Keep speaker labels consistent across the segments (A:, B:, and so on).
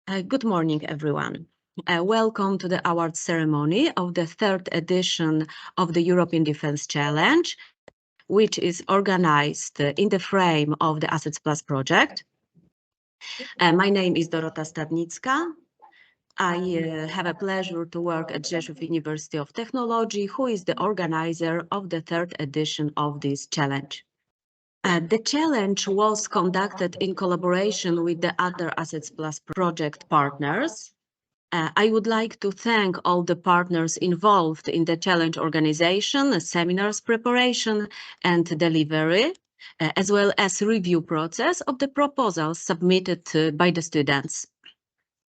A: Good morning, everyone. Welcome to the award ceremony of the third edition of the European Defence Challenge, which is organized in the frame of the Assets Plus project. My name is Dorota Stadnicka. I have a pleasure to work at Rzeszów University of Technology, who is the organizer of the third edition of this challenge. The challenge was conducted in collaboration with the other Assets Plus project partners. I would like to thank all the partners involved in the challenge organization, seminars preparation and delivery, as well as review process of the proposals submitted by the students.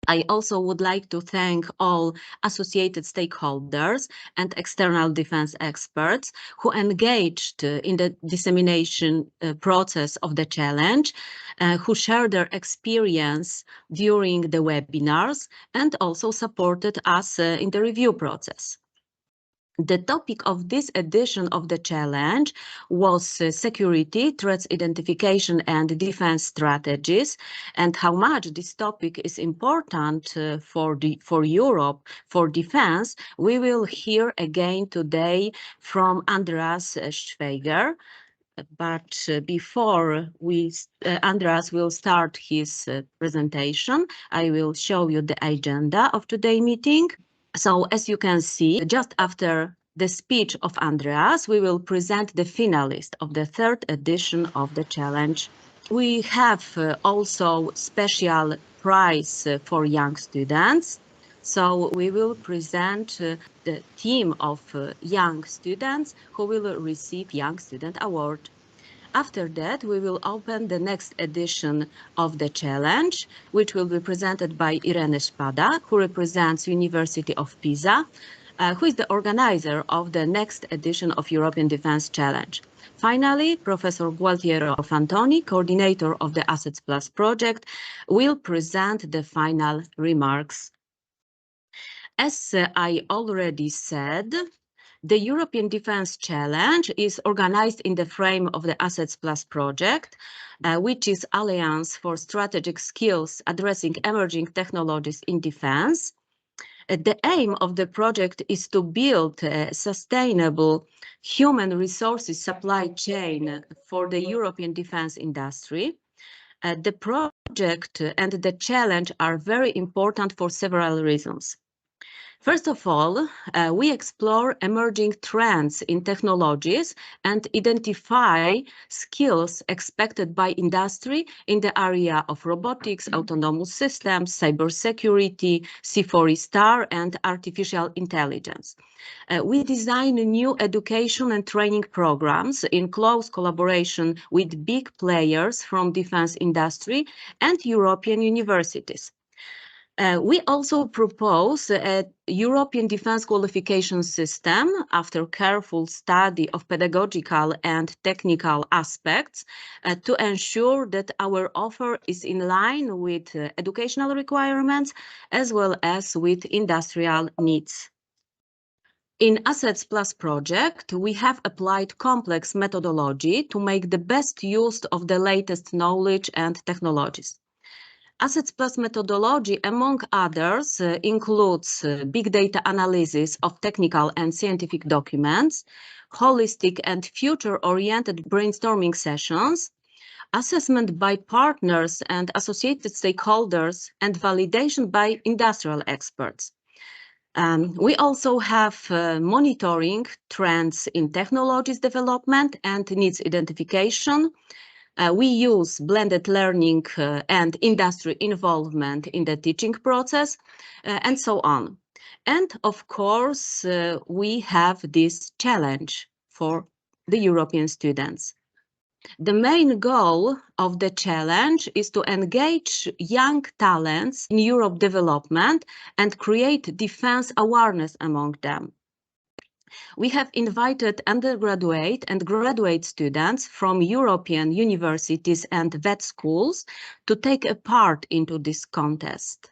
A: I also would like to thank all associated stakeholders and external defense experts who engaged in the dissemination process of the challenge, who shared their experience during the webinars and also supported us in the review process. The topic of this edition of the challenge was security, threats identification and defense strategies, and how much this topic is important for Europe, for defense, we will hear again today from Andreas Schweiger. But before Andreas will start his presentation, I will show you the agenda of today's meeting. So as you can see, just after the speech of Andreas, we will present the finalist of the third edition of the challenge. We have also special prize for young students. So we will present the team of young students who will receive Young Student Award. After that, we will open the next edition of the challenge, which will be presented by Irene Spada, who represents University of Pisa, who is the organizer of the next edition of European Defence Challenge. Finally, Professor Gualtiero Fantoni, coordinator of the Assets Plus project, will present the final remarks. As I already said, the European Defence Challenge is organized in the frame of the Assets Plus project, which is Alliance for Strategic Skills Addressing Emerging Technologies in Defense. The aim of the project is to build a sustainable human resources supply chain for the European defense industry. The project and the challenge are very important for several reasons. First of all, we explore emerging trends in technologies and identify skills expected by industry in the area of robotics, autonomous systems, cybersecurity, C4E and artificial intelligence. We design new education and training programs in close collaboration with big players from defense industry and European universities. We also propose a European defense qualification system after careful study of pedagogical and technical aspects to ensure that our offer is in line with educational requirements as well as with industrial needs. In Assets Plus project, we have applied complex methodology to make the best use of the latest knowledge and technologies. Assets Plus methodology, among others, includes big data analysis of technical and scientific documents, holistic and future-oriented brainstorming sessions, assessment by partners and associated stakeholders, and validation by industrial experts. We also have monitoring trends in technologies development and needs identification. We use blended learning and industry involvement in the teaching process, and so on. And of course, we have this challenge for the European students. The main goal of the challenge is to engage young talents in Europe development and create defense awareness among them. We have invited undergraduate and graduate students from European universities and vet schools to take a part into this contest.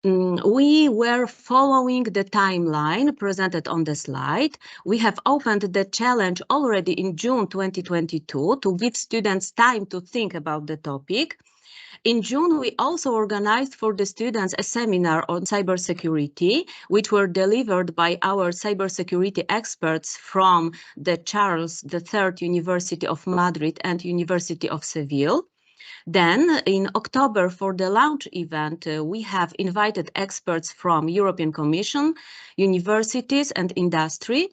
A: We were following the timeline presented on the slide. We have opened the challenge already in June 2022 to give students time to think about the topic. In June, we also organized for the students a seminar on cybersecurity, which were delivered by our cybersecurity experts from the Charles III University of Madrid and University of Seville. Then, in October, for the launch event, we have invited experts from European Commission, universities and industry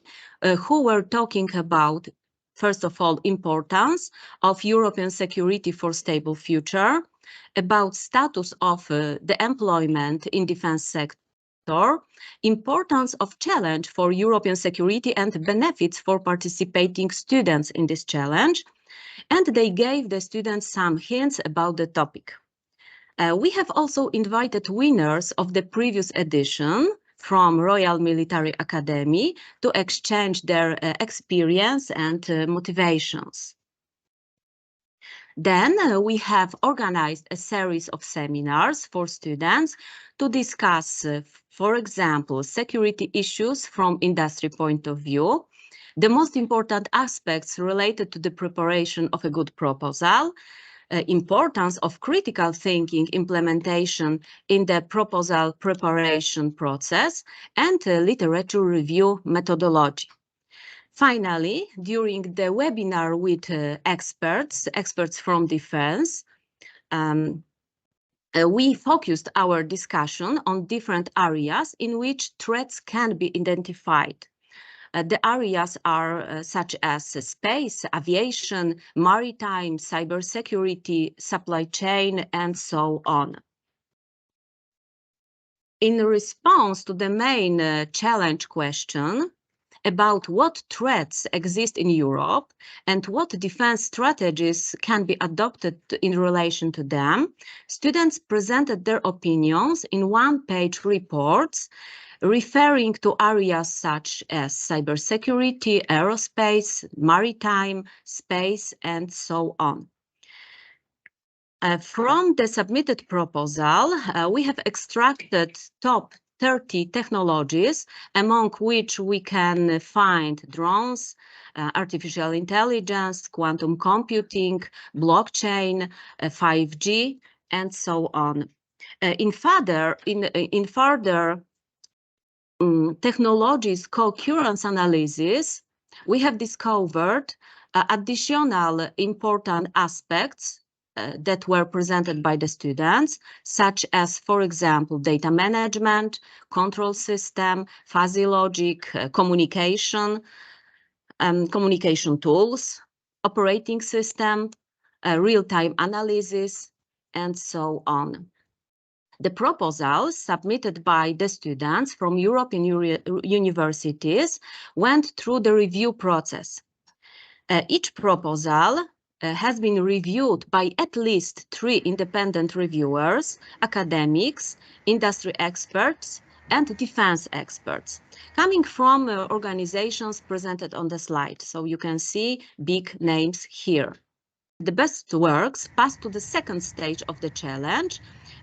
A: who were talking about, first of all, importance of European security for stable future, about status of the employment in defense sector, importance of challenge for European security and benefits for participating students in this challenge, and they gave the students some hints about the topic. We have also invited winners of the previous edition from Royal Military Academy to exchange their experience and motivations. Then we have organized a series of seminars for students to discuss, for example, security issues from industry point of view, the most important aspects related to the preparation of a good proposal, importance of critical thinking implementation in the proposal preparation process, and literature review methodology. Finally, during the webinar with experts from defense, we focused our discussion on different areas in which threats can be identified. The areas are such as space, aviation, maritime, cybersecurity, supply chain, and so on. In response to the main challenge question about what threats exist in Europe and what defense strategies can be adopted in relation to them, students presented their opinions in one-page reports referring to areas such as cybersecurity, aerospace, maritime, space, and so on. From the submitted proposal, we have extracted top 30 technologies, among which we can find drones, artificial intelligence, quantum computing, blockchain, 5G, and so on. In further technologies co-occurrence analysis, we have discovered additional important aspects that were presented by the students, such as, for example, data management, control system, fuzzy logic, communication tools, operating system, real-time analysis, and so on. The proposals submitted by the students from European universities went through the review process. Each proposal has been reviewed by at least 3 independent reviewers, academics, industry experts, and defense experts, coming from organizations presented on the slide. So you can see big names here. The best works passed to the second stage of the challenge,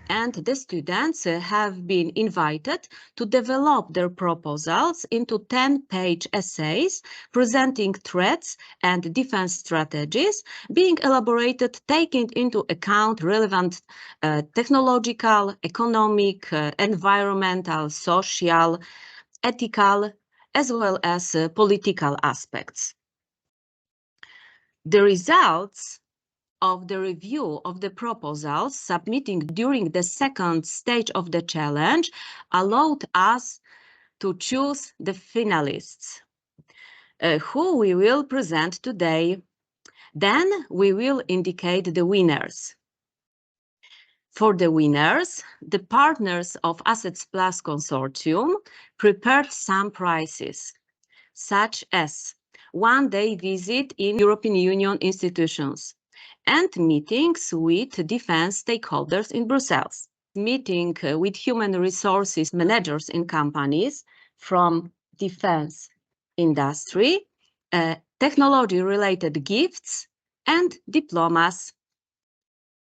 A: and the students have been invited to develop their proposals into 10-page essays presenting threats and defense strategies, being elaborated taking into account relevant technological, economic, environmental, social, ethical, as well as political aspects. The results of the review of the proposals submitting during the second stage of the challenge allowed us to choose the finalists, who we will present today. Then we will indicate the winners. For the winners, the partners of Assets Plus Consortium prepared some prizes, such as one-day visit in European Union institutions, and meetings with defense stakeholders in Brussels, meeting with human resources managers in companies from defense industry, technology-related gifts, and diplomas.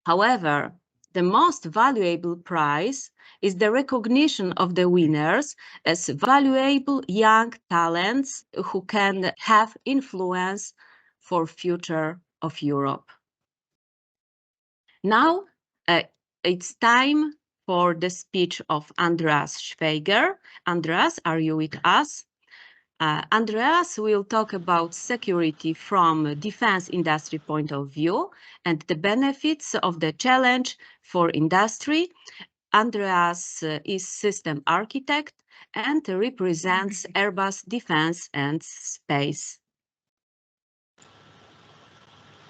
A: However, the most valuable prize is the recognition of the winners as valuable young talents who can have influence for future of Europe. Now, it's time for the speech of Andreas Schweiger. Andreas, are you with us? Andreas will talk about security from a defense industry point of view and the benefits of the challenge for industry. Andreas is system architect and represents Airbus Defense and Space.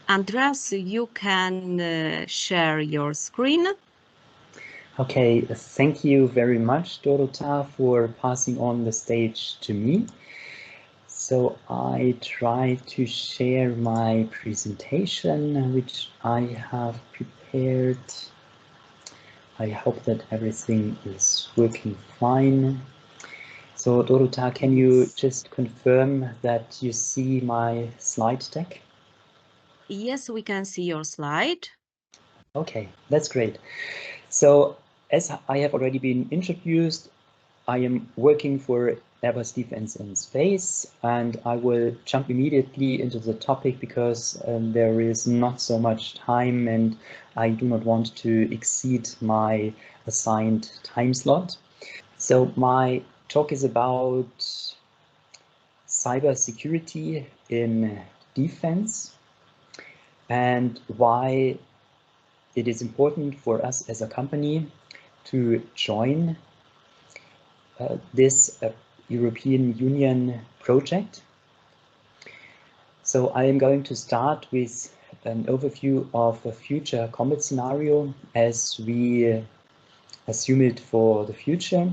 A: Andreas, you can share your screen.
B: Okay, thank you very much, Dorota, for passing on the stage to me. So I try to share my presentation, which I have prepared. I hope that everything is working fine. So Dorota, can you just confirm that you see my slide deck?
A: Yes, we can see your slide.
B: Okay, that's great. So as I have already been introduced, I am working for Airbus Defense and Space, and I will jump immediately into the topic because there is not so much time and I do not want to exceed my assigned time slot. So my talk is about cybersecurity in defense and why it is important for us as a company to join this European Union project. So I am going to start with an overview of a future combat scenario as we assume it for the future.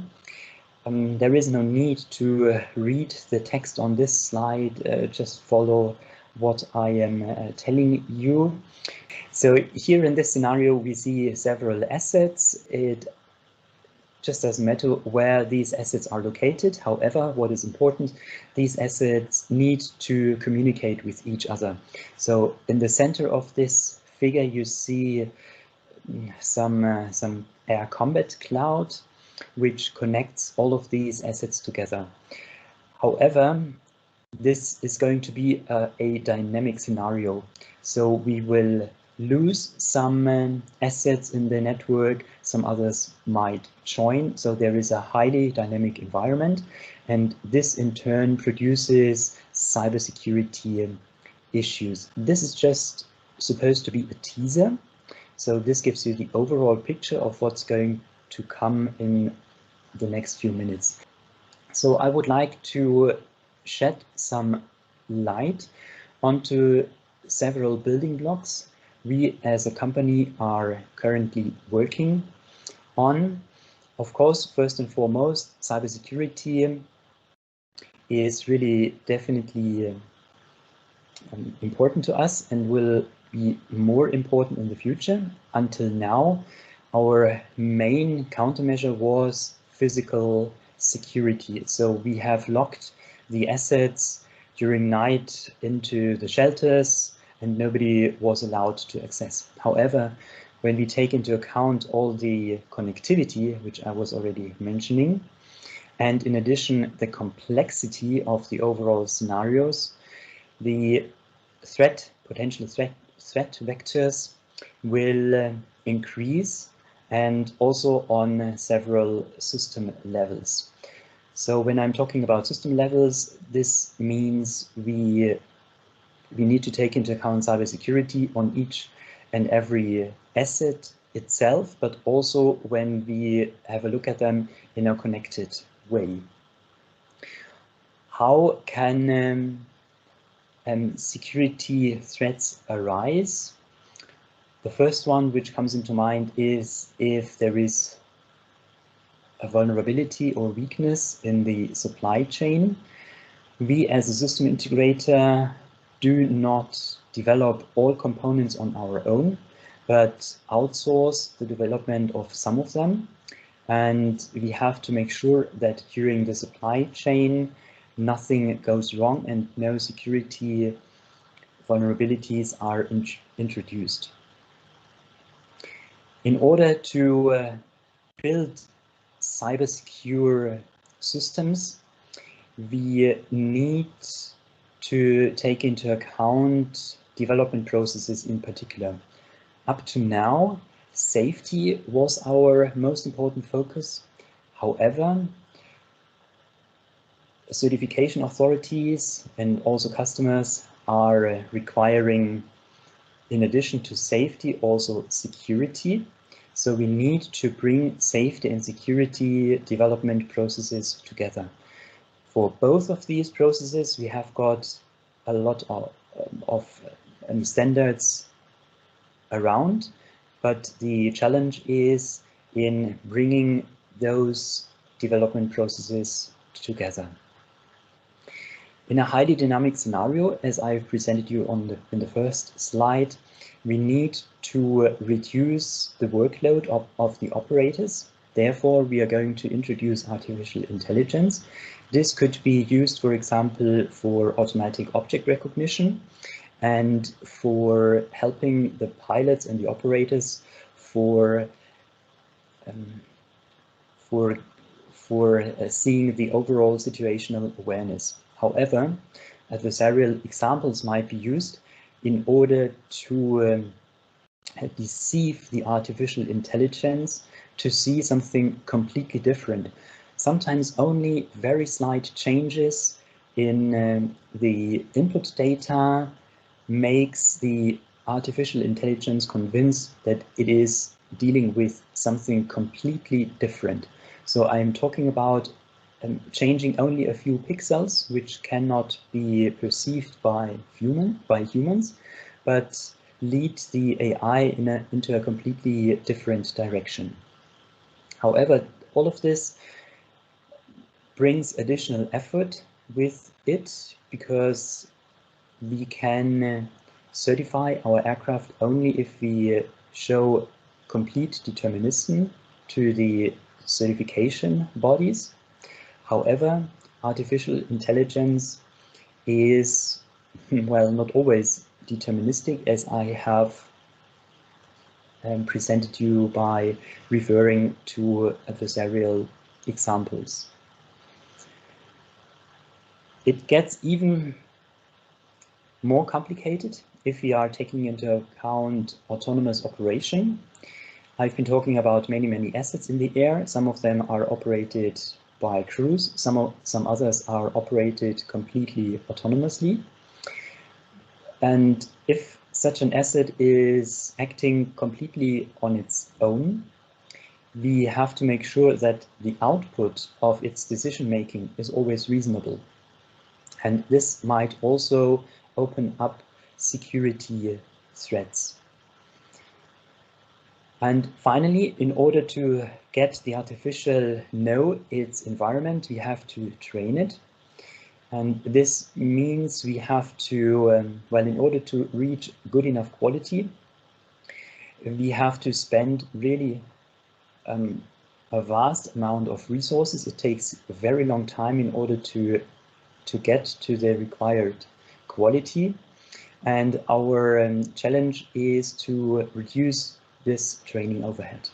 B: There is no need to read the text on this slide, just follow what I am telling you. So here in this scenario, we see several assets. It just doesn't matter where these assets are located. However, what is important, these assets need to communicate with each other. So in the center of this figure, you see some air combat cloud, which connects all of these assets together. However, this is going to be a dynamic scenario. So we will lose some assets in the network, some others might join. So there is a highly dynamic environment, and this in turn produces cybersecurity issues. This is just supposed to be a teaser. So this gives you the overall picture of what's going to come in the next few minutes. So I would like to shed some light onto several building blocks we as a company are currently working on. Of course, first and foremost, cybersecurity is really definitely important to us and will be more important in the future. Until now, our main countermeasure was physical security. So we have locked the assets during night into the shelters and nobody was allowed to access. However, when we take into account all the connectivity, which I was already mentioning, and in addition, the complexity of the overall scenarios, the potential threat vectors will increase, and also on several system levels. So when I'm talking about system levels, this means we need to take into account cybersecurity on each and every asset itself, but also when we have a look at them in a connected way. How can security threats arise? The first one which comes into mind is if there is a vulnerability or weakness in the supply chain. We as a system integrator do not develop all components on our own, but outsource the development of some of them. And we have to make sure that during the supply chain, nothing goes wrong and no security vulnerabilities are introduced. In order to build cyber-secure systems, we need to take into account development processes in particular. Up to now, safety was our most important focus. However, certification authorities and also customers are requiring, in addition to safety, also security. So we need to bring safety and security development processes together. For both of these processes, we have got a lot of standards around, but the challenge is in bringing those development processes together. In a highly dynamic scenario, as I've presented you in the first slide, we need to reduce the workload of the operators. Therefore, we are going to introduce artificial intelligence. This could be used, for example, for automatic object recognition and for helping the pilots and the operators for seeing the overall situational awareness. However, adversarial examples might be used in order to deceive the artificial intelligence to see something completely different. Sometimes only very slight changes in the input data makes the artificial intelligence convinced that it is dealing with something completely different. So I'm talking about changing only a few pixels, which cannot be perceived by humans, but lead the AI into a completely different direction. However, all of this brings additional effort with it because we can certify our aircraft only if we show complete determinism to the certification bodies. However, artificial intelligence is, well, not always deterministic, as I have presented you by referring to adversarial examples. It gets even more complicated if we are taking into account autonomous operation. I've been talking about many assets in the air. Some of them are operated by crews, some others are operated completely autonomously. And if such an asset is acting completely on its own, we have to make sure that the output of its decision making is always reasonable. And this might also open up security threats. And finally, in order to get the artificial know its environment, we have to train it. And this means we have to, well, in order to reach good enough quality, we have to spend really a vast amount of resources. It takes a very long time in order to get to the required quality. And our challenge is to reduce this training overhead.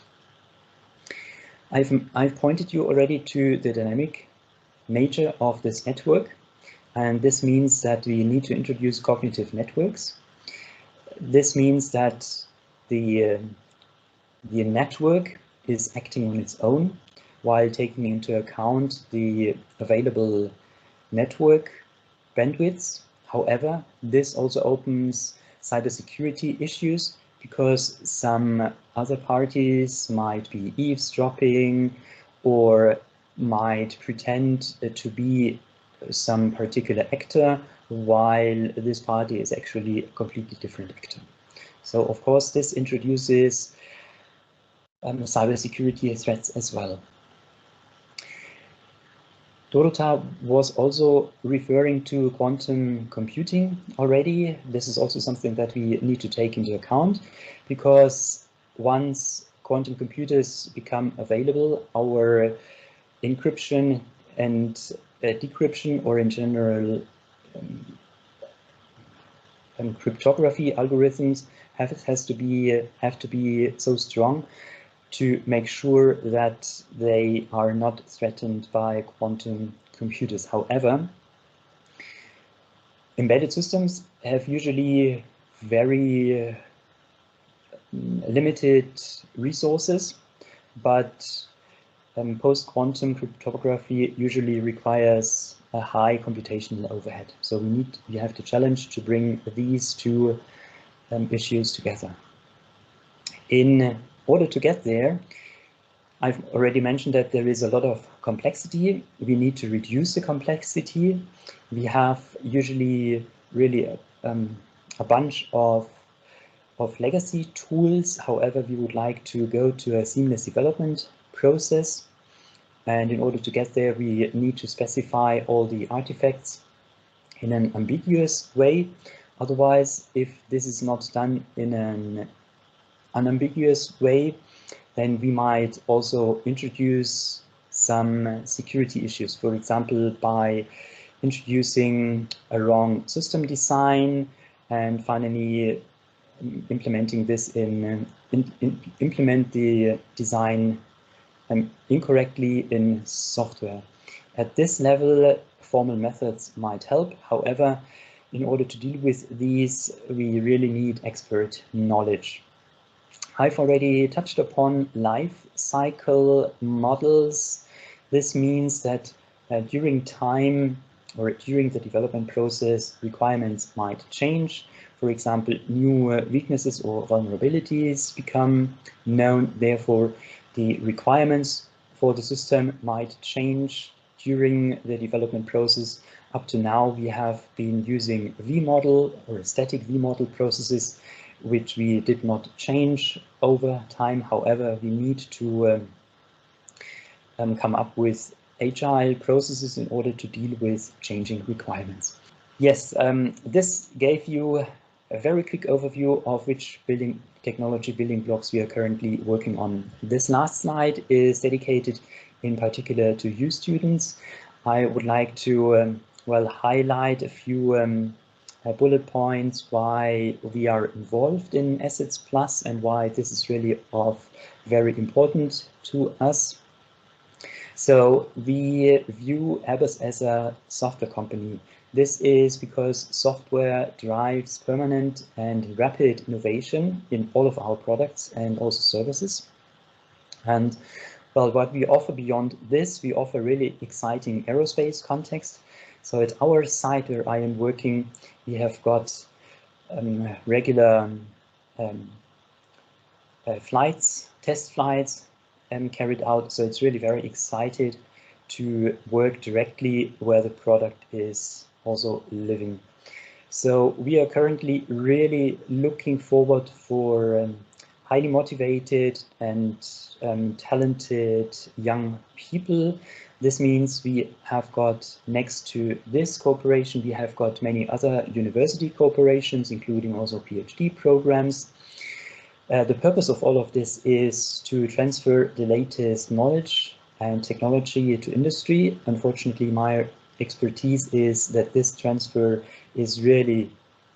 B: I've pointed you already to the dynamic nature of this network, and this means that we need to introduce cognitive networks. This means that the network is acting on its own while taking into account the available network bandwidths. However, this also opens cybersecurity issues because some other parties might be eavesdropping or might pretend to be some particular actor while this party is actually a completely different actor. So of course this introduces cybersecurity threats as well. Dorota was also referring to quantum computing already. This is also something that we need to take into account because once quantum computers become available, our encryption and decryption, or in general cryptography algorithms have to be so strong to make sure that they are not threatened by quantum computers. However, embedded systems have usually very limited resources, but post-quantum cryptography usually requires a high computational overhead. So we have the challenge to bring these two issues together. In order to get there, I've already mentioned that there is a lot of complexity. We need to reduce the complexity. We have usually really a bunch of legacy tools. However, we would like to go to a seamless development process. And in order to get there, we need to specify all the artifacts in an ambiguous way. Otherwise, if this is not done in an unambiguous way, then we might also introduce some security issues. For example, by introducing a wrong system design and finally implementing this implement the design incorrectly in software. At this level, formal methods might help. However, in order to deal with these, we really need expert knowledge. I've already touched upon life cycle models. This means that during time or during the development process, requirements might change. For example, new weaknesses or vulnerabilities become known. Therefore, the requirements for the system might change during the development process. Up to now, we have been using V-model or static V-model processes, which we did not change over time. However, we need to come up with agile processes in order to deal with changing requirements. Yes, this gave you a very quick overview of which technology building blocks we are currently working on. This last slide is dedicated in particular to you students. I would like to highlight a few bullet points why we are involved in Assets Plus and why this is really of very important to us. So we view Airbus as a software company. This is because software drives permanent and rapid innovation in all of our products and also services. And well, what we offer beyond this, we offer really exciting aerospace context. So at our site where I am working, we have got regular test flights carried out. So it's really very excited to work directly where the product is also living. So we are currently really looking forward for highly motivated and talented young people. This means we have got, next to this cooperation, we have got many other university cooperations, including also PhD programs. The purpose of all of this is to transfer the latest knowledge and technology to industry. Unfortunately, my expertise is that this transfer is really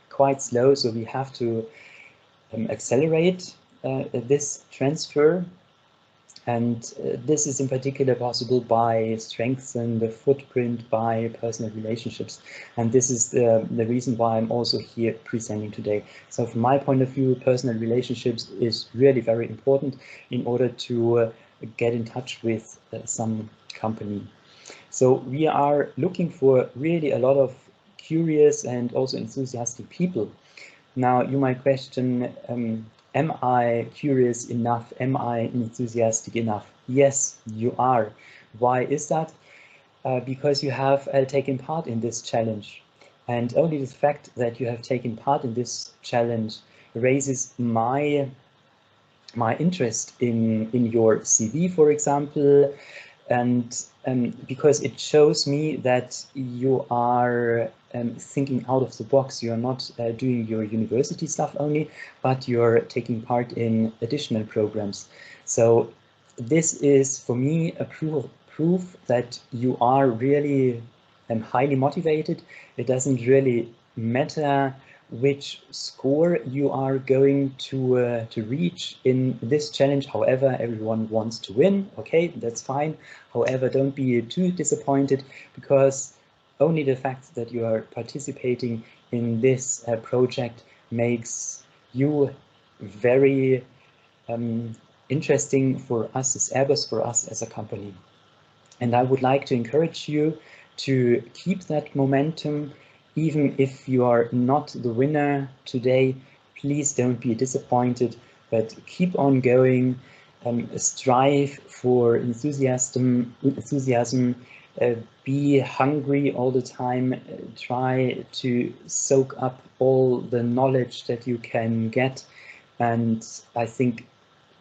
B: quite slow, so we have to accelerate this transfer. And this is in particular possible by strengthening the footprint by personal relationships. And this is the reason why I'm also here presenting today. So from my point of view, personal relationships is really very important in order to get in touch with some company. So we are looking for really a lot of curious and also enthusiastic people. Now you might question, am I curious enough? Am I enthusiastic enough? Yes, you are. Why is that? Because you have taken part in this challenge. And only the fact that you have taken part in this challenge raises my interest in your CV, for example, and because it shows me that you are thinking out of the box. You're not doing your university stuff only, but you're taking part in additional programs. So this is for me a proof that you are really highly motivated. It doesn't really matter which score you are going to reach in this challenge. However, everyone wants to win. Okay, that's fine. However, don't be too disappointed, because only the fact that you are participating in this project makes you very interesting for us as Airbus, for us as a company. And I would like to encourage you to keep that momentum, even if you are not the winner today. Please don't be disappointed, but keep on going, strive for enthusiasm, be hungry all the time, try to soak up all the knowledge that you can get. And I think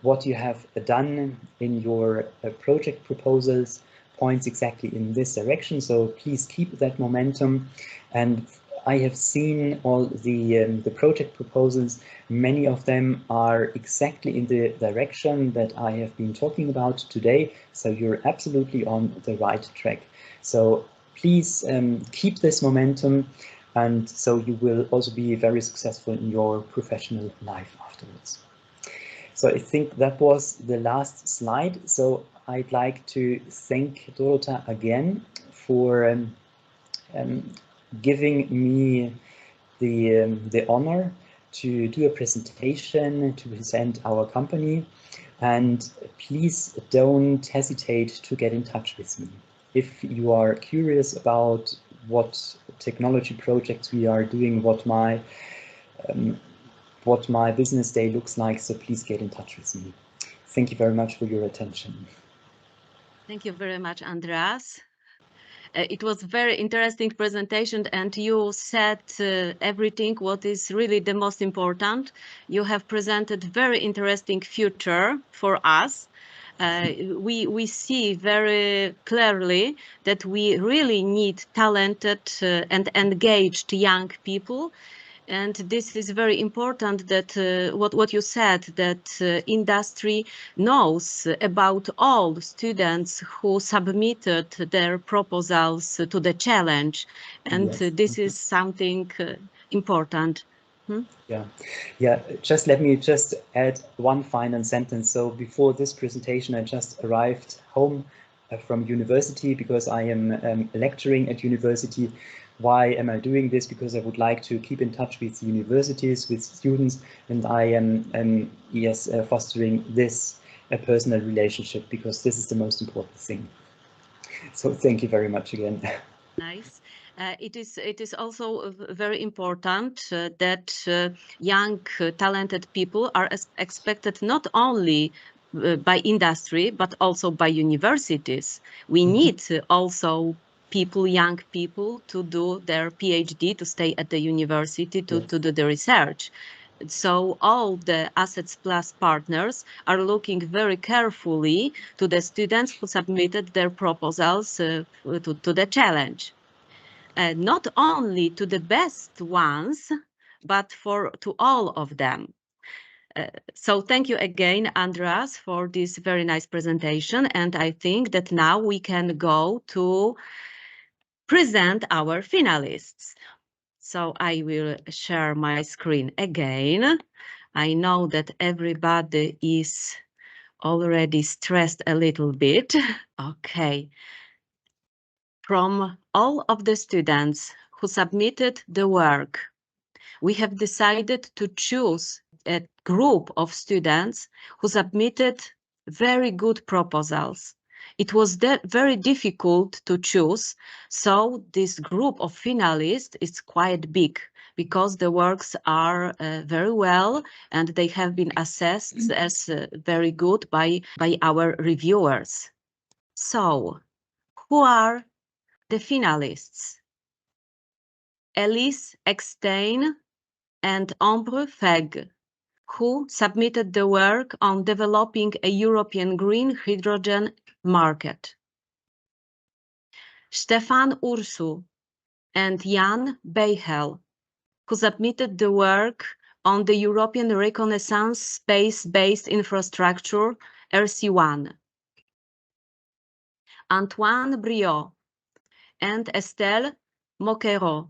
B: what you have done in your project proposals points exactly in this direction. So please keep that momentum. And I have seen all the project proposals. Many of them are exactly in the direction that I have been talking about today. So you're absolutely on the right track. So please keep this momentum, and so you will also be very successful in your professional life afterwards. So I think that was the last slide. So I'd like to thank Dorota again for giving me the honor to do a presentation, to present our company. And please don't hesitate to get in touch with me. If you are curious about what technology projects we are doing, what my business day looks like, so please get in touch with me. Thank you very much for your attention.
A: Thank you very much, Andreas. It was very interesting presentation, and you said everything what is really the most important. You have presented very interesting future for us. We see very clearly that we really need talented and engaged young people. And this is very important that what you said, that industry knows about all students who submitted their proposals to the challenge. And
B: Yes.
A: this is something important.
B: Yeah, just let me just add one final sentence. So before this presentation, I just arrived home from university because I am lecturing at university. Why am I doing this? Because I would like to keep in touch with universities, with students, and I am fostering this personal relationship, because this is the most important thing. So thank you very much again.
A: Nice. It is also very important that young talented people are expected not only by industry but also by universities. We need also young people to do their PhD, to stay at the university, to do the research. So all the Assets Plus partners are looking very carefully to the students who submitted their proposals to the challenge. Not only to the best ones, but to all of them. So thank you again, Andreas, for this very nice presentation. And I think that now we can go to present our finalists. So I will share my screen again. I know that everybody is already stressed a little bit. Okay. From all of the students who submitted the work, we have decided to choose a group of students who submitted very good proposals. It was very difficult to choose, so this group of finalists is quite big because the works are very well and they have been assessed as very good by our reviewers. So, who are the finalists? Elise Eckstein and Ambre Feg, who submitted the work on developing a European green hydrogen market. Stefan Ursu and Jan Beihel, who submitted the work on the European Reconnaissance Space-Based Infrastructure, RC1. Antoine Briot and Estelle Moquero,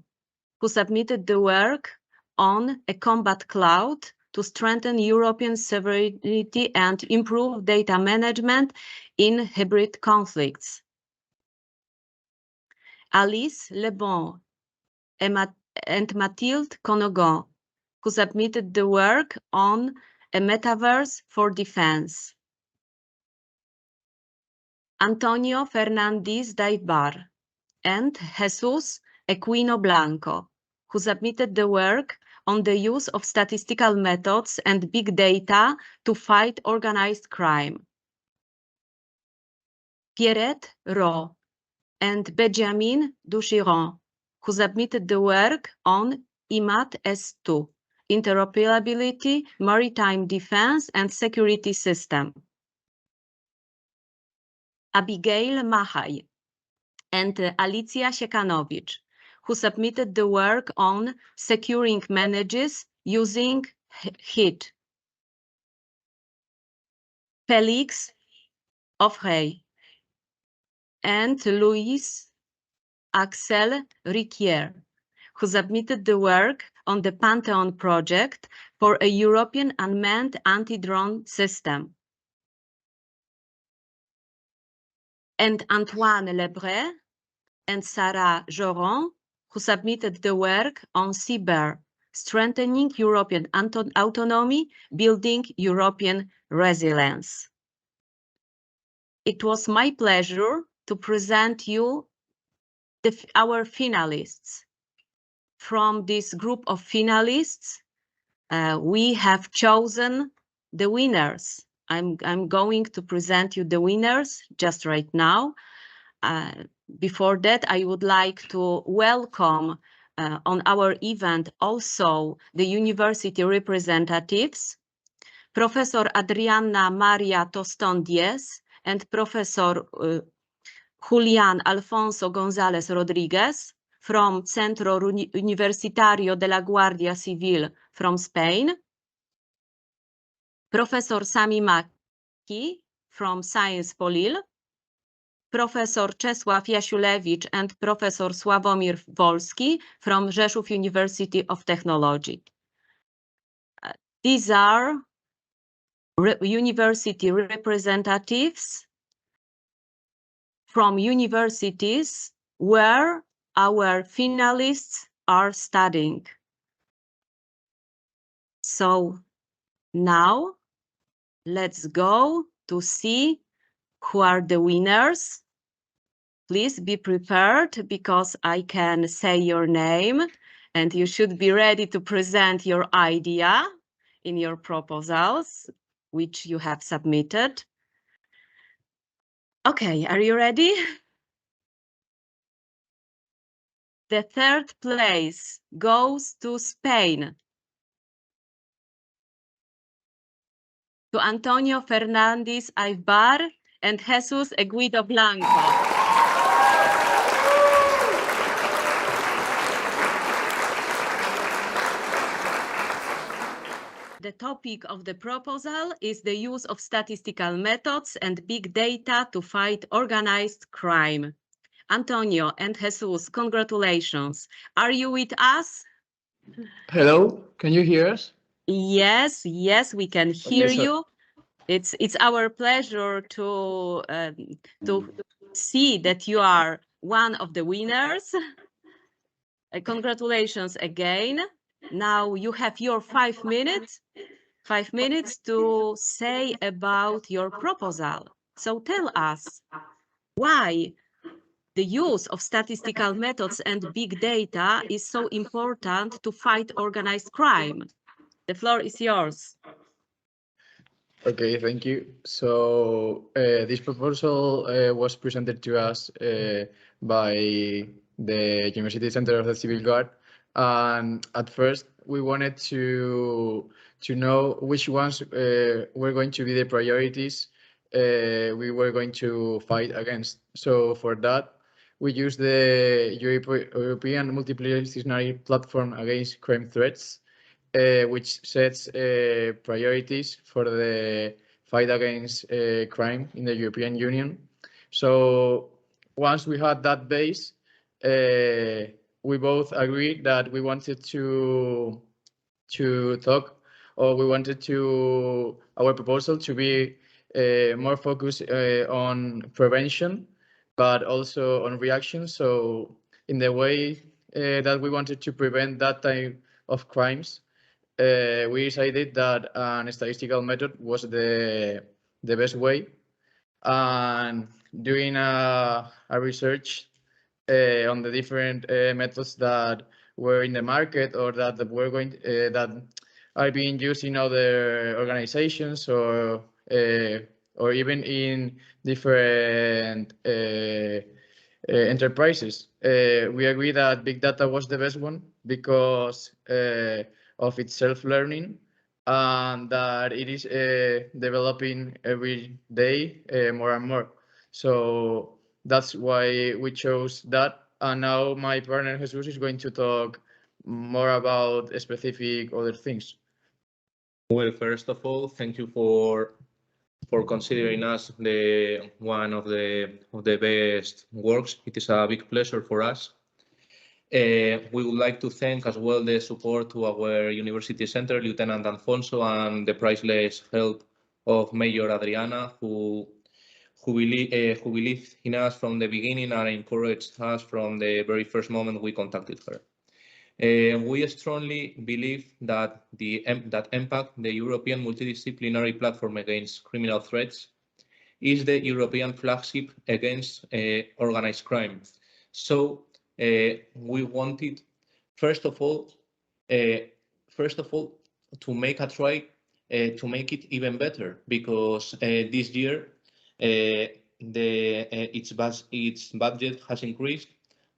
A: who submitted the work on a combat cloud to strengthen European sovereignty and improve data management in hybrid conflicts. Alice Lebon and Mathilde Conogan, who submitted the work on a metaverse for defense. Antonio Fernandez Daibar and Jesus Equino Blanco, who submitted the work on the use of statistical methods and big data to fight organized crime. Pierrette Rowe and Benjamin Duchiron, who submitted the work on IMAT S2, Interoperability, Maritime Defense and Security System. Abigail Mahaj and Alicja Siekanowicz, who submitted the work on securing manages using HIT. Félix Offray and Louis Axel Riquier, who submitted the work on the Pantheon project for a European unmanned anti-drone system. And Antoine Lebret and Sarah Joron, who submitted the work on SIGR, strengthening European autonomy, building European resilience. It was my pleasure to present you our finalists. From this group of finalists, we have chosen the winners. I'm going to present you the winners just right now. Before that, I would like to welcome on our event also the university representatives, Professor Adriana Maria Toston-Diez and Professor Julian Alfonso González Rodriguez from Centro Universitario de la Guardia Civil from Spain, Professor Sami Maki from Science po Lille, Professor Czesław Jasiulewicz and Professor Sławomir Wolski from Rzeszów University of Technology. These are university representatives from universities where our finalists are studying. So now let's go to see who are the winners. Please be prepared because I can say your name and you should be ready to present your idea in your proposals, which you have submitted. Okay, are you ready? The third place goes to Spain, to Antonio Fernandez Aybar and Jesus Eguido Blanco. The topic of the proposal is the use of statistical methods and big data to fight organized crime. Antonio and Jesus, congratulations. Are you with us?
C: Hello, can you hear us?
A: Yes, we can hear you. It's our pleasure to see that you are one of the winners. Congratulations again. Now you have your 5 minutes. 5 minutes to say about your proposal. So tell us why the use of statistical methods and big data is so important to fight organized crime. The floor is yours.
C: Okay, thank you. So this proposal was presented to us by the University Center of the Civil Guard. And at first, we wanted to know which ones were going to be the priorities we were going to fight against. So for that, we used the European Multidisciplinary Platform Against Crime Threats, which sets priorities for the fight against crime in the European Union. So once we had that base, we both agreed that we wanted to talk, or we wanted our proposal to be more focused on prevention, but also on reaction. So in the way that we wanted to prevent that type of crimes, we decided that an statistical method was the best way. And doing a research on the different methods that were in the market or that were going that are being used in other organizations or even in different enterprises. We agree that big data was the best one because of its self-learning and that it is developing every day more and more. So that's why we chose that. And now my partner Jesus is going to talk more about specific other things.
D: Well, first of all, thank you for considering us the one of the best works. It is a big pleasure for us. We would like to thank as well the support to our university center, Lieutenant Alfonso, and the priceless help of Major Adriana, who believed in us from the beginning and encouraged us from the very first moment we contacted her. We strongly believe that that EMPACT, the European Multidisciplinary Platform Against Criminal Threats, is the European flagship against organized crime. So we wanted, first of all, to make a try to make it even better, because this year its budget has increased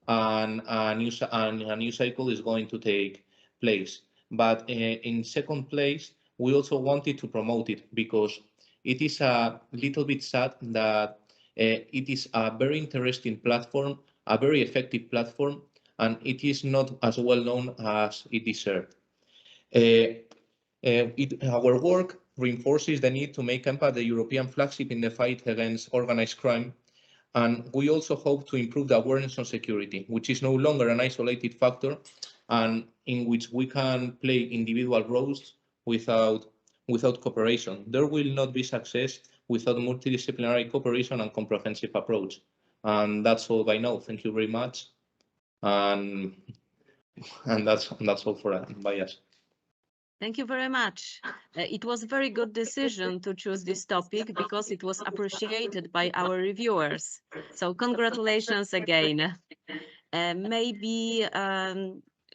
D: and a new cycle is going to take place. But in second place, we also wanted to promote it because it is a little bit sad that it is a very interesting platform, a very effective platform, and it is not as well known as it deserves. Our work reinforces the need to make EMPA the European flagship in the fight against organized crime. And we also hope to improve the awareness on security, which is no longer an isolated factor and in which we can play individual roles without cooperation. There will not be success without multidisciplinary cooperation and comprehensive approach. And that's all by now. Thank you very much. And that's all by us.
A: Thank you very much. It was a very good decision to choose this topic because it was appreciated by our reviewers. So congratulations again. Maybe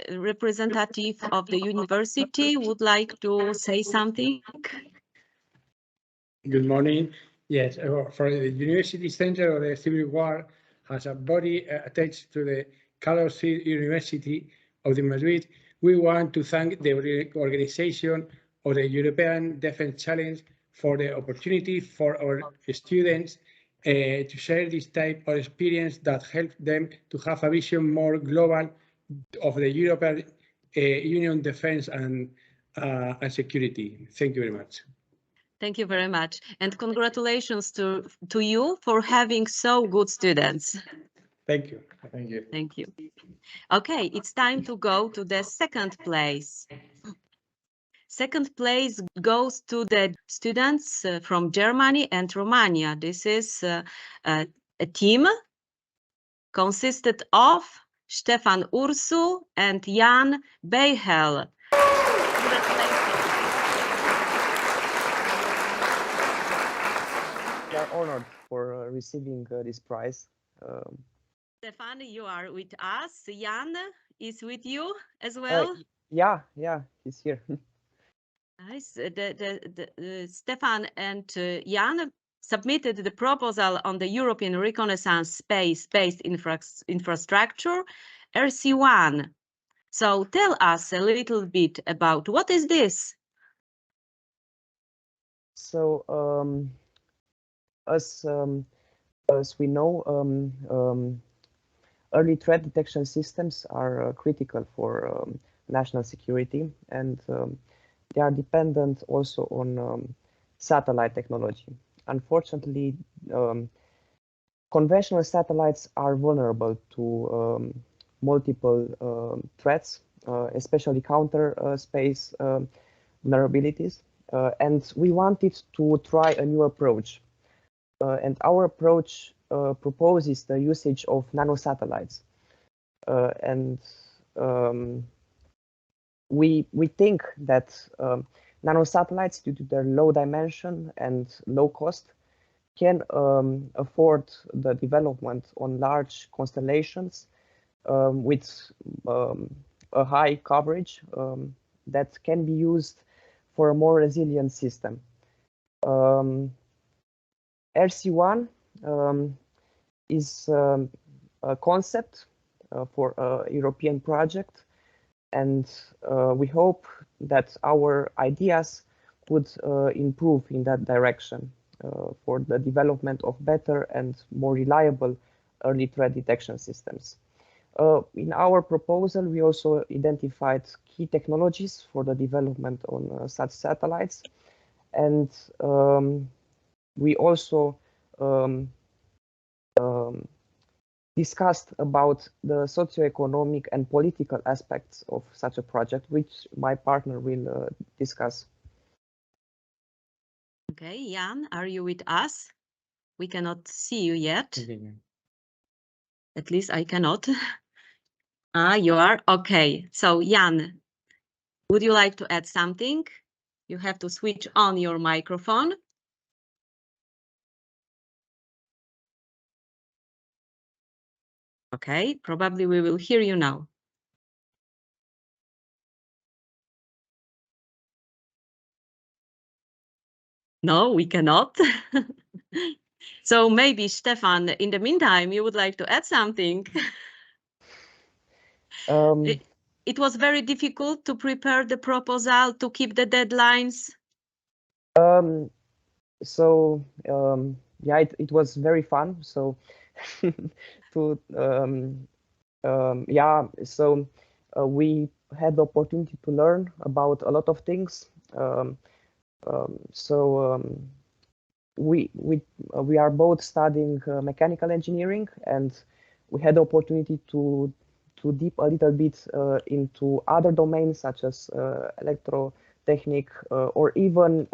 A: representative of the university would like to say something.
E: Good morning. Yes, for the University Center of the Civil War has a body attached to the Carlos University of the Madrid. We want to thank the organization of the European Defense Challenge for the opportunity for our students to share this type of experience that helps them to have a vision more global of the European Union defense and security. Thank you very much.
A: Thank you very much. And congratulations to you for having so good students.
E: Thank you.
C: Thank you.
A: Thank you. Okay, it's time to go to the second place. Second place goes to the students from Germany and Romania. This is a team consisted of Stefan Ursu and Jan Beihel.
F: We are honored for receiving this prize.
A: Stefan, you are with us. Jan is with you as well.
F: Yeah, he's here.
A: Nice. Stefan and Jan submitted the proposal on the European Reconnaissance Space-Based Infrastructure, RC1. So tell us a little bit about what is this?
F: So as we know, early threat detection systems are critical for national security, and they are dependent also on satellite technology. Unfortunately, conventional satellites are vulnerable to multiple threats, especially counter space vulnerabilities. And we wanted to try a new approach. And our approach proposes the usage of nanosatellites. we think that nanosatellites, due to their low dimension and low cost, can afford the development on large constellations with a high coverage that can be used for a more resilient system. RC1 is a concept for a European project, and we hope that our ideas would improve in that direction for the development of better and more reliable early threat detection systems. In our proposal, we also identified key technologies for the development on such satellites, and we also discussed about the socioeconomic and political aspects of such a project, which my partner will discuss.
A: Okay, Jan, are you with us? We cannot see you yet. At least I cannot. You are? Okay. So, Jan, would you like to add something? You have to switch on your microphone. Okay, probably we will hear you now. No, we cannot. So maybe, Stefan, in the meantime, you would like to add something. It was very difficult to prepare the proposal, to keep the deadlines.
F: Yeah, it was very fun. So to yeah, so we had the opportunity to learn about a lot of things. We are both studying mechanical engineering, and we had the opportunity to dip a little bit into other domains such as electrotechnic or even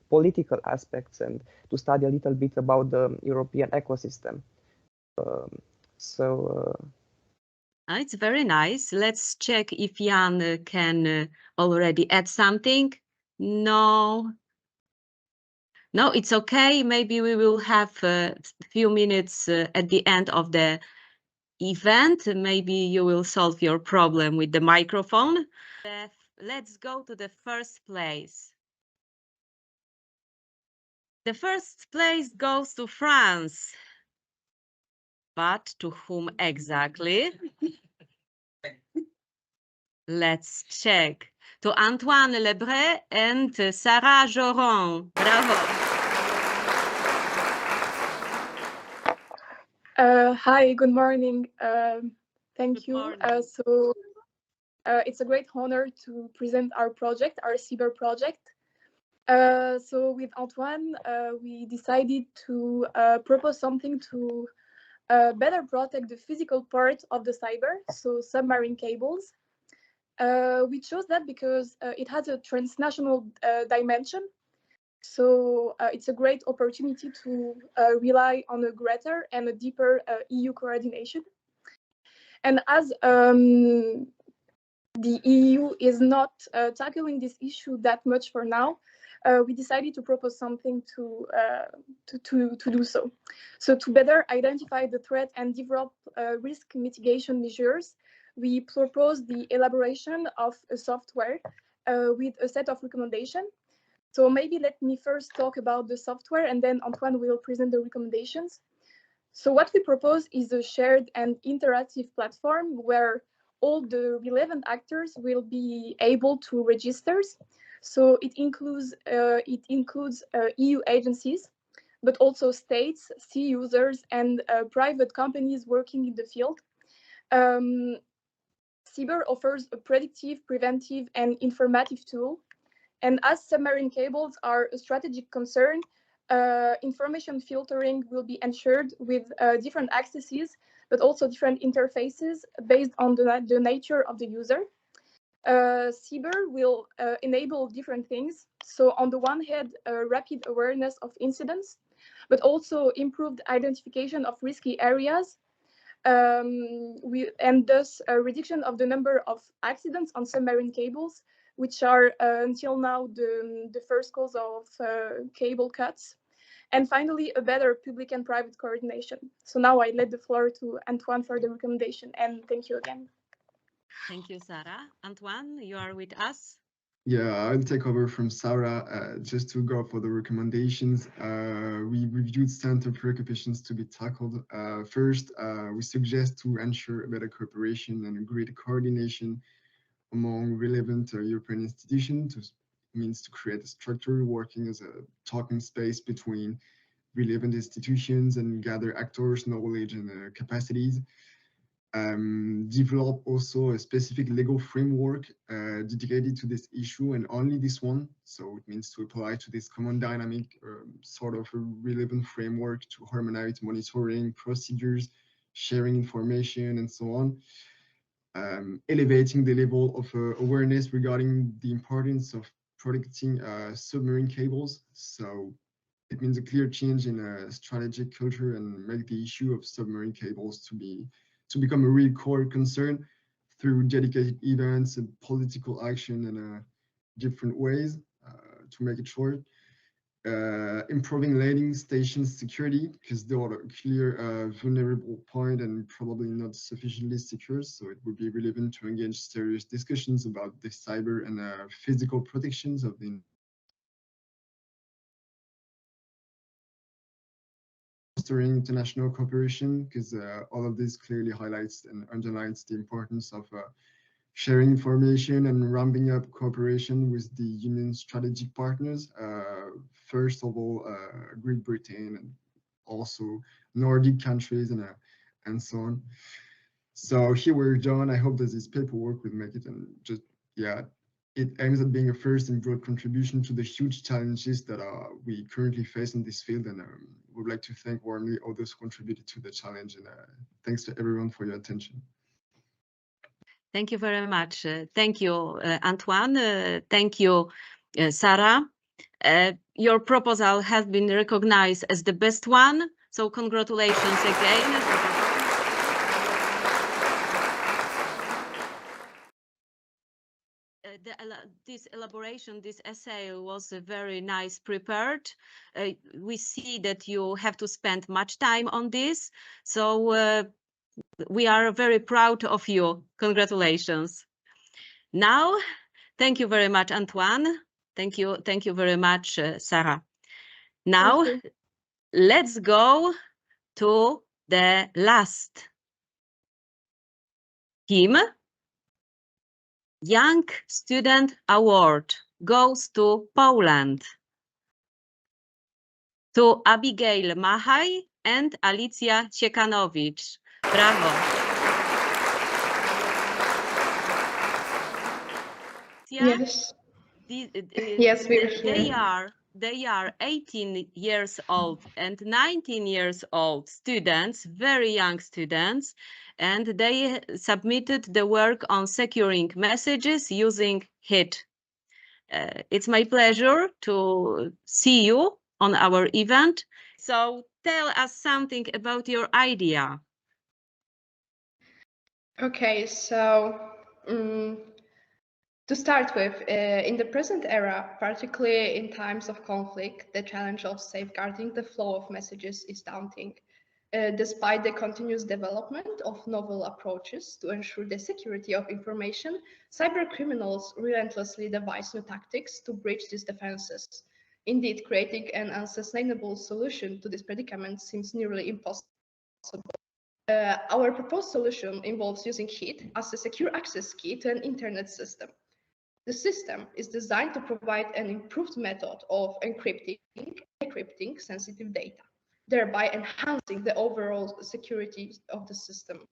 F: political aspects, and to study a little bit about the European ecosystem.
A: It's very nice. Let's check if Jan can already add something. No. No, it's okay. Maybe we will have a few minutes at the end of the event. Maybe you will solve your problem with the microphone. Let's go to the first place. The first place goes to France. But to whom exactly? Let's check. To Antoine Lebret and Sarah Joron. Bravo.
G: Hi, good morning. Thank
A: Good
G: you.
A: morning.
G: It's a great honor to present our project, our SIGR project. So with Antoine, we decided to propose something to better protect the physical part of the cyber, so submarine cables. We chose that because it has a transnational dimension. So it's a great opportunity to rely on a greater and a deeper EU coordination. And as the EU is not tackling this issue that much for now, we decided to propose something to do so. So to better identify the threat and develop risk mitigation measures, we propose the elaboration of a software with a set of recommendations. So maybe let me first talk about the software, and then Antoine will present the recommendations. So what we propose is a shared and interactive platform where all the relevant actors will be able to register. So it includes EU agencies, but also states, sea users, and private companies working in the field. SIGR offers a predictive, preventive, and informative tool. And as submarine cables are a strategic concern, information filtering will be ensured with different accesses, but also different interfaces based on the nature of the user. SIGR will enable different things. So on the one hand, rapid awareness of incidents, but also improved identification of risky areas, and thus a reduction of the number of accidents on submarine cables, which are until now the first cause of cable cuts. And finally, a better public and private coordination. So now I let the floor to Antoine for the recommendation, and thank you again.
A: Thank you, Sarah. Antoine, you are with us.
H: Yeah, I'll take over from Sarah. Just to go for the recommendations, we reviewed center preoccupations to be tackled. First, we suggest to ensure a better cooperation and greater coordination among relevant European institutions. It means to create a structure working as a talking space between relevant institutions and gather actors' knowledge and capacities. Develop also a specific legal framework dedicated to this issue and only this one. So it means to apply to this common dynamic sort of a relevant framework to harmonize monitoring procedures, sharing information, and so on. Elevating the level of awareness regarding the importance of protecting submarine cables. So it means a clear change in strategic culture and make the issue of submarine cables to become a real core concern through dedicated events and political action in different ways. To make it short, improving landing station security, because they are a clear vulnerable point and probably not sufficiently secure. So it would be relevant to engage serious discussions about the cyber and physical protections of the fostering international cooperation, because all of this clearly highlights and underlines the importance of sharing information and ramping up cooperation with the Union's strategic partners. First of all, Great Britain and also Nordic countries and so on. So here we're done. I hope that this paperwork will make it, and just, yeah, it aims at being a first and broad contribution to the huge challenges that we currently face in this field, and would like to thank warmly all those who contributed to the challenge, and thanks to everyone for your attention.
A: Thank you very much. Thank you, Antoine. Thank you, Sarah. Your proposal has been recognized as the best one, so congratulations again. This elaboration, this essay was very nice prepared. We see that you have to spend much time on this, so we are very proud of you. Congratulations. Now, thank you very much, Antoine. Thank you very much, Sarah. Now, let's go to the last team. Young Student Award goes to Poland, to Abigail Machaj and Alicja Ciekanowicz. Bravo.
I: Yes. Yes, we're here.
A: They are 18 years old and 19 years old students, very young students, and they submitted the work on securing messages using HIT. It's my pleasure to see you on our event. So tell us something about your idea.
I: Okay, so to start with, in the present era, particularly in times of conflict, the challenge of safeguarding the flow of messages is daunting. Despite the continuous development of novel approaches to ensure the security of information, cyber criminals relentlessly devise new tactics to breach these defenses. Indeed, creating an unsustainable solution to this predicament seems nearly impossible. Our proposed solution involves using HIT as a secure access key to an internet system. The system is designed to provide an improved method of encrypting and decrypting sensitive data, thereby enhancing the overall security of the system.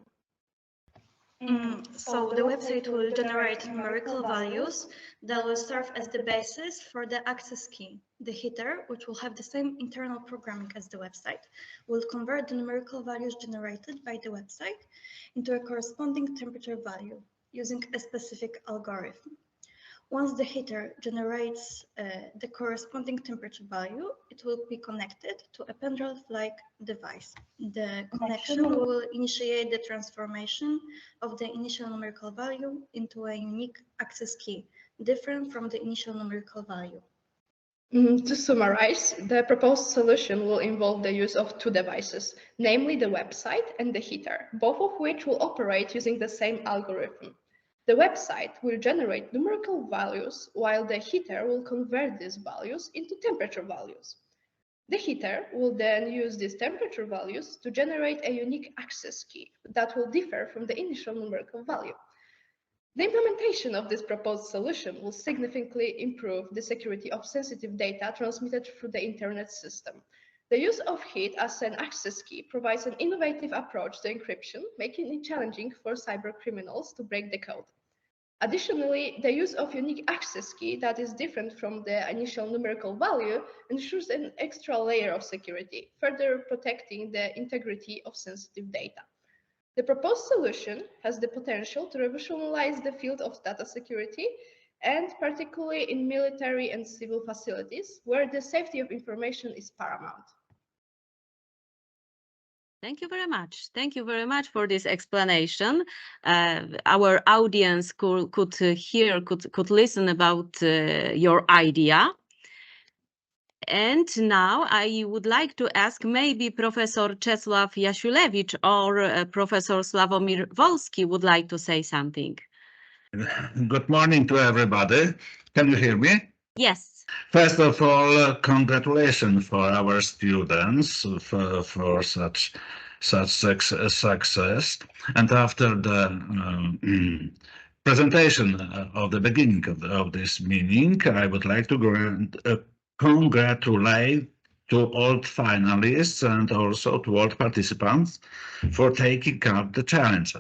J: So the website will generate numerical values that will serve as the basis for the access key. The header, which will have the same internal programming as the website, will convert the numerical values generated by the website into a corresponding temperature value using a specific algorithm. Once the heater generates the corresponding temperature value, it will be connected to a pendrive-like device. The connection will initiate the transformation of the initial numerical value into a unique access key, different from the initial numerical value.
I: To summarize, the proposed solution will involve the use of two devices, namely the website and the heater, both of which will operate using the same algorithm. The website will generate numerical values, while the heater will convert these values into temperature values. The heater will then use these temperature values to generate a unique access key that will differ from the initial numerical value. The implementation of this proposed solution will significantly improve the security of sensitive data transmitted through the Internet system. The use of heat as an access key provides an innovative approach to encryption, making it challenging for cyber criminals to break the code. Additionally, the use of unique access key that is different from the initial numerical value ensures an extra layer of security, further protecting the integrity of sensitive data. The proposed solution has the potential to revolutionize the field of data security, and particularly in military and civil facilities, where the safety of information is paramount.
A: Thank you very much. Thank you very much for this explanation. Our audience could listen about your idea. And now I would like to ask maybe Professor Czesław Jasiulewicz or Professor Sławomir Wolski would like to say something.
K: Good morning to everybody. Can you hear me?
A: Yes.
K: First of all, congratulations for our students for such success. And after the presentation of the beginning of this meeting, I would like to congratulate to all finalists and also to all participants for taking up the challenge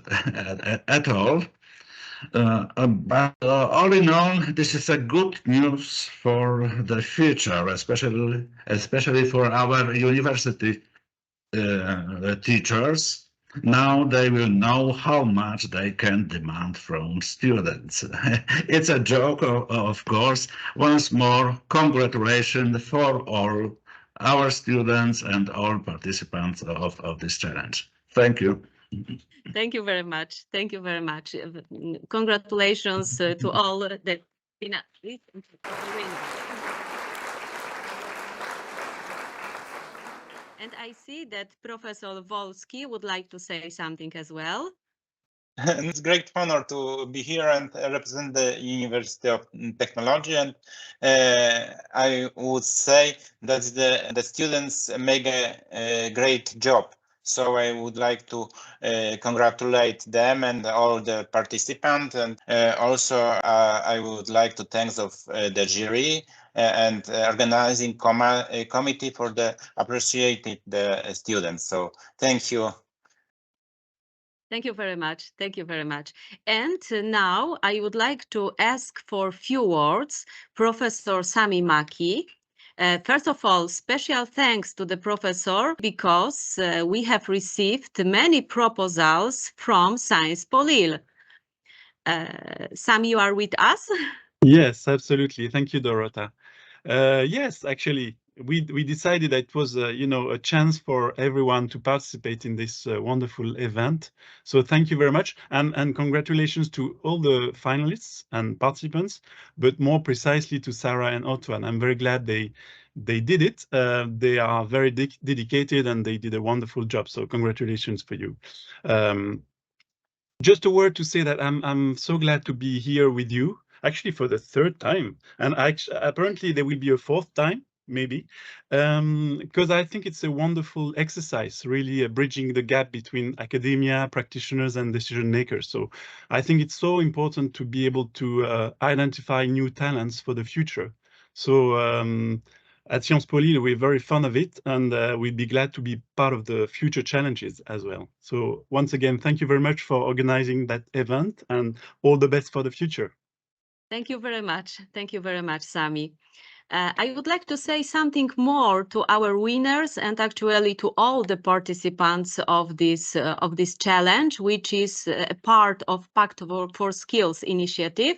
K: at all. But all in all, this is a good news for the future, especially for our university teachers. Now they will know how much they can demand from students. It's a joke, of course. Once more, congratulations for all our students and all participants of this challenge. Thank you.
A: Thank you very much. Thank you very much. Congratulations to all that. And I see that Professor Wolski would like to say something as well.
L: It's a great honor to be here and represent the University of Technology. And I would say that the students make a great job. So I would like to congratulate them and all the participants. And also I would like to thank the jury and organizing committee for the appreciated the students. So thank you.
A: Thank you very much. Thank you very much. And now I would like to ask for a few words, Professor Sami Maki. First of all, special thanks to the professor because we have received many proposals from Sciences Po Lille. Sami, you are with us?
M: Yes, absolutely. Thank you, Dorota. Yes, actually, we decided that it was a chance for everyone to participate in this wonderful event. So thank you very much, and congratulations to all the finalists and participants, but more precisely to Sarah and Antoine. I'm very glad they did it. They are very dedicated and they did a wonderful job. So congratulations for you. Just a word to say that I'm so glad to be here with you. Actually, for the third time, and apparently there will be a fourth time, maybe, because I think it's a wonderful exercise, really bridging the gap between academia, practitioners, and decision makers. So I think it's so important to be able to identify new talents for the future. So at Sciences Po Lille, we're very fond of it, and we'd be glad to be part of the future challenges as well. So once again, thank you very much for organizing that event, and all the best for the future.
A: Thank you very much. Thank you very much, Sami. I would like to say something more to our winners and actually to all the participants of this challenge, which is a part of Pact for Skills initiative.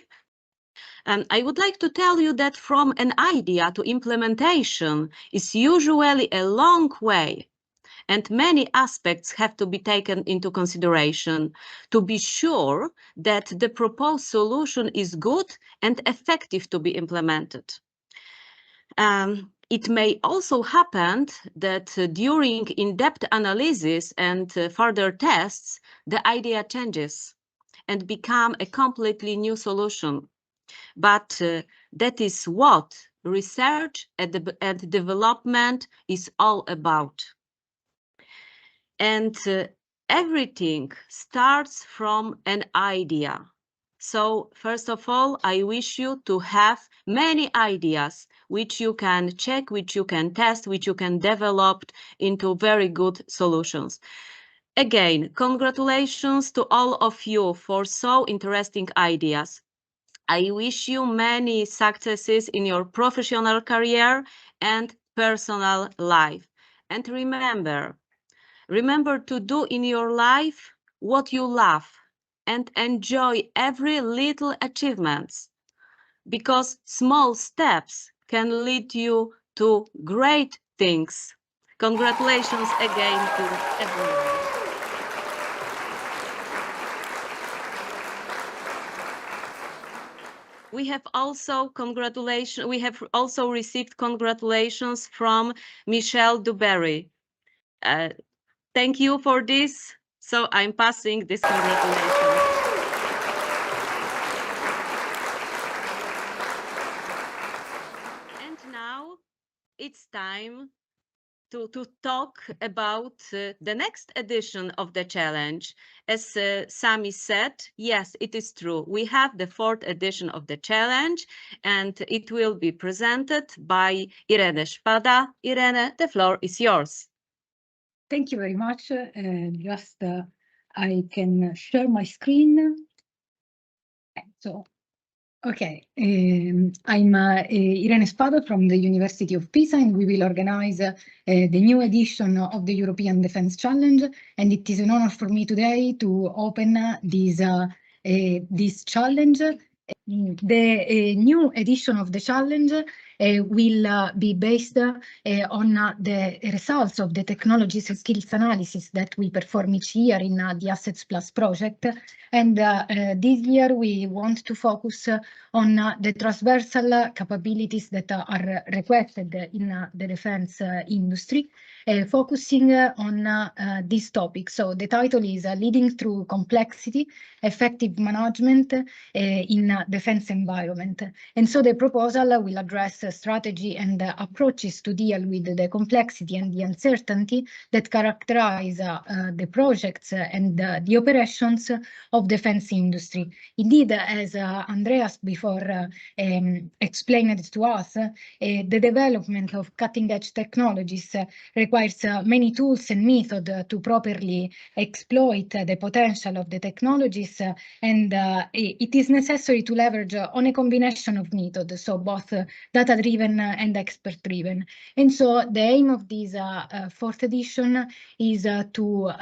A: I would like to tell you that from an idea to implementation is usually a long way, and many aspects have to be taken into consideration to be sure that the proposed solution is good and effective to be implemented. It may also happen that during in-depth analysis and further tests, the idea changes and become a completely new solution. But that is what research and development is all about. And everything starts from an idea. So first of all, I wish you to have many ideas which you can check, which you can test, which you can develop into very good solutions. Again, congratulations to all of you for so interesting ideas. I wish you many successes in your professional career and personal life. And remember to do in your life what you love and enjoy every little achievements, because small steps can lead you to great things. Congratulations again to everyone. We have also received congratulations from Michelle Duberry. Thank you for this. So I'm passing this congratulations. And now it's time to talk about the next edition of the challenge. As Sami said, yes, it is true. We have the 4th edition of the challenge, and it will be presented by Irene Szpada. Irene, the floor is yours.
N: Thank you very much. I can share my screen. So, okay, I'm Irene Szpada from the University of Pisa, and we will organize the new edition of the European Defence Challenge. And it is an honor for me today to open this challenge. The new edition of the challenge will be based on the results of the technologies and skills analysis that we perform each year in the Assets Plus project. And this year we want to focus on the transversal capabilities that are requested in the defense industry, focusing on this topic. So the title is Leading Through Complexity, Effective Management in Defense Environment. And so the proposal will address strategy and approaches to deal with the complexity and the uncertainty that characterize the projects and the operations of defense industry. Indeed, as Andreas before explained it to us, the development of cutting-edge technologies requires many tools and methods to properly exploit the potential of the technologies, and it is necessary to leverage on a combination of methods, so both data-driven and expert-driven. And so the aim of this 4th edition is to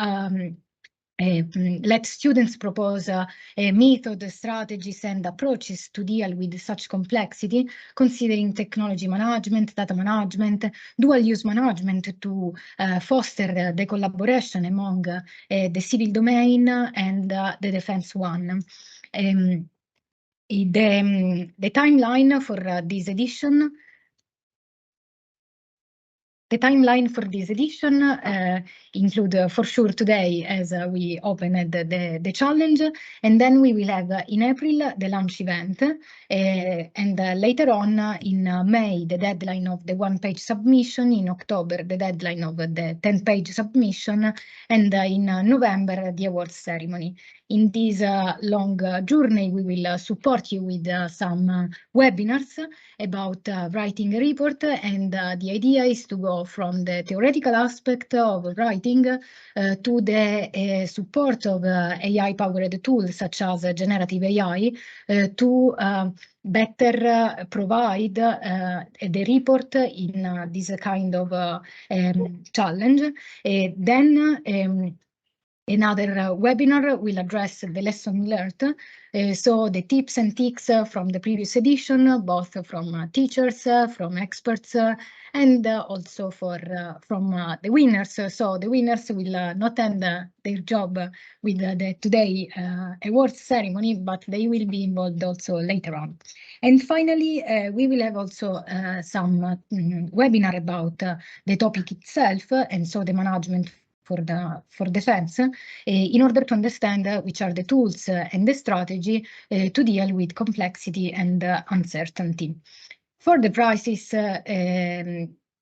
N: let students propose method, strategies, and approaches to deal with such complexity, considering technology management, data management, dual-use management to foster the collaboration among the civil domain and the defense one. The timeline for this edition. The timeline for this edition include for sure today as we opened the challenge, and then we will have in April the launch event, and later on in May the deadline of the 1-page submission, in October the deadline of the 10-page submission, and in November the awards ceremony. In this long journey we will support you with some webinars about writing a report, and the idea is to go from the theoretical aspect of writing to the support of AI-powered tools such as generative AI to better provide the report in this kind of challenge. Then Another webinar will address the lesson learned, so the tips and tricks from the previous edition, both from teachers, from experts, and also from the winners. So the winners will not end their job with the today awards ceremony, but they will be involved also later on. And finally, we will have also some webinar about the topic itself, and so the management for defense, in order to understand which are the tools and the strategy to deal with complexity and uncertainty. For the prizes,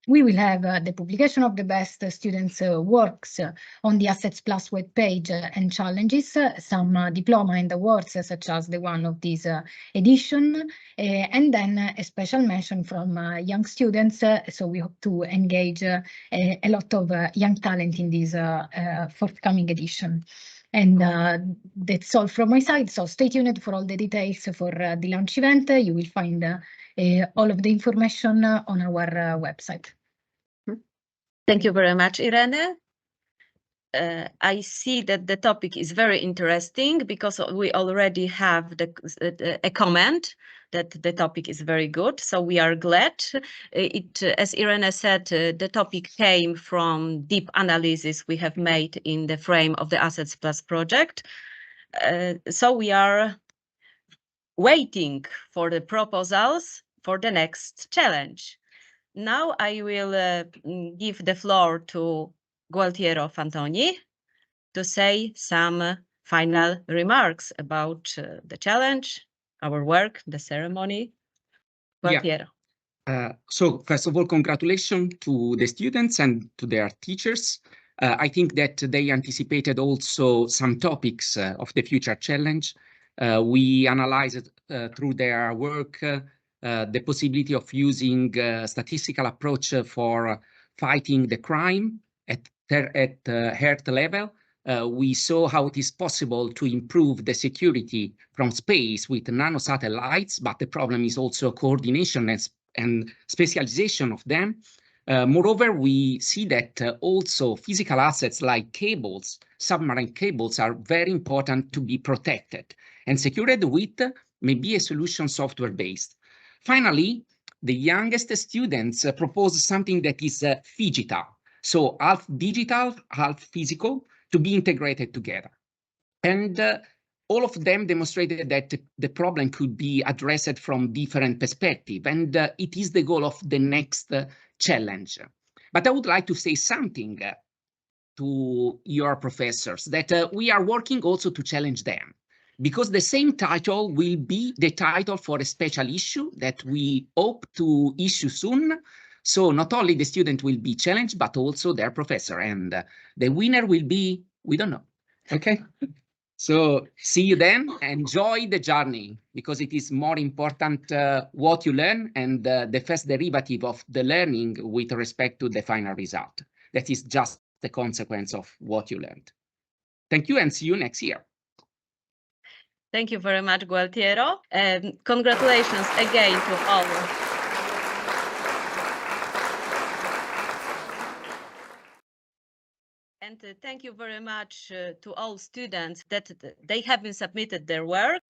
N: we will have the publication of the best students' works on the Assets Plus webpage and challenges, some diploma and awards such as the one of this edition, and then a special mention from young students. So we hope to engage a lot of young talent in this forthcoming edition. And that's all from my side. So stay tuned for all the details for the launch event. You will find all of the information on our website.
A: Thank you very much, Irene. I see that the topic is very interesting because we already have a comment that the topic is very good. So we are glad. As Irene said, the topic came from deep analysis we have made in the frame of the Assets Plus project. So we are waiting for the proposals for the next challenge. Now I will give the floor to Gualtiero Fantoni to say some final remarks about the challenge, our work, the ceremony. Gualtiero.
O: So first of all, congratulations to the students and to their teachers. I think that they anticipated also some topics of the future challenge. We analyzed through their work the possibility of using a statistical approach for fighting the crime at Earth level. We saw how it is possible to improve the security from space with nanosatellites, but the problem is also coordination and specialization of them. Moreover, we see that also physical assets like cables, submarine cables, are very important to be protected and secured with maybe a solution software-based. Finally, the youngest students propose something that is phygital, so half digital, half physical, to be integrated together. And all of them demonstrated that the problem could be addressed from different perspectives, and it is the goal of the next challenge. But I would like to say something to your professors, that we are working also to challenge them, because the same title will be the title for a special issue that we hope to issue soon. So not only the student will be challenged, but also their professor, and the winner will be, we don't know, okay? So see you then, enjoy the journey, because it is more important what you learn and the first derivative of the learning with respect to the final result. That is just the consequence of what you learned. Thank you and see you next year.
A: Thank you very much, Gualtiero. Congratulations again to all. And thank you very much to all students that they have been submitted their work.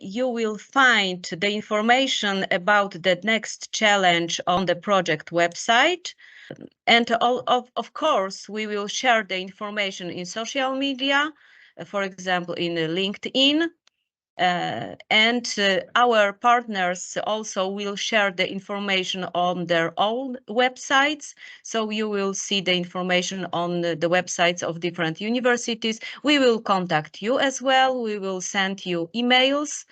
A: You will find the information about the next challenge on the project website. And of course, we will share the information in social media, for example, in LinkedIn. And our partners also will share the information on their own websites. So you will see the information on the websites of different universities. We will contact you as well. We will send you emails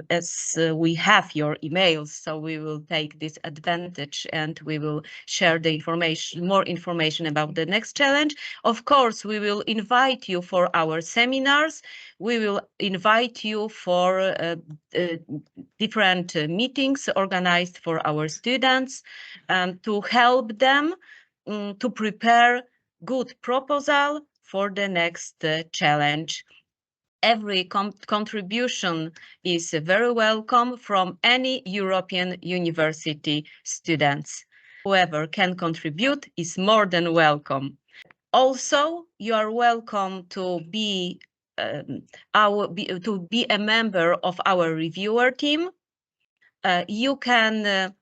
A: as we have your emails. So we will take this advantage and we will share the information, more information about the next challenge. Of course, we will invite you for our seminars. We will invite you for different meetings organized for our students to help them to prepare good proposal for the next challenge. Every contribution is very welcome from any European university students. Whoever can contribute is more than welcome. Also, you are welcome to be a member of our reviewer team. You can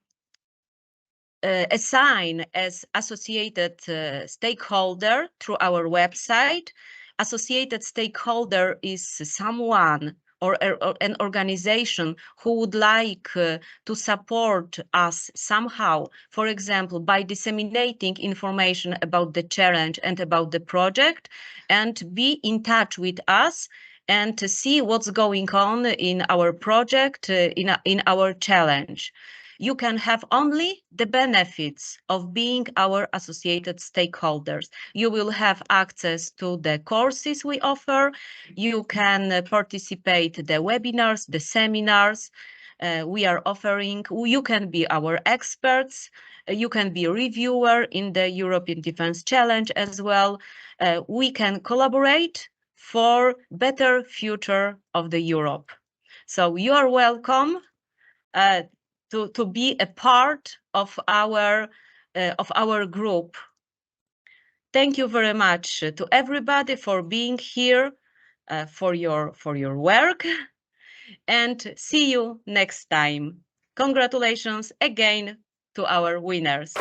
A: assign as associated stakeholder through our website. Associated stakeholder is someone or an organization who would like to support us somehow, for example, by disseminating information about the challenge and about the project, and be in touch with us and to see what's going on in our project, in our challenge. You can have only the benefits of being our associated stakeholders. You will have access to the courses we offer. You can participate the webinars, the seminars we are offering. You can be our experts. You can be a reviewer in the European Defence Challenge as well. We can collaborate for better future of the Europe. So you are welcome to be a part of our group. Thank you very much to everybody for being here, for your work, and see you next time. Congratulations again to our winners.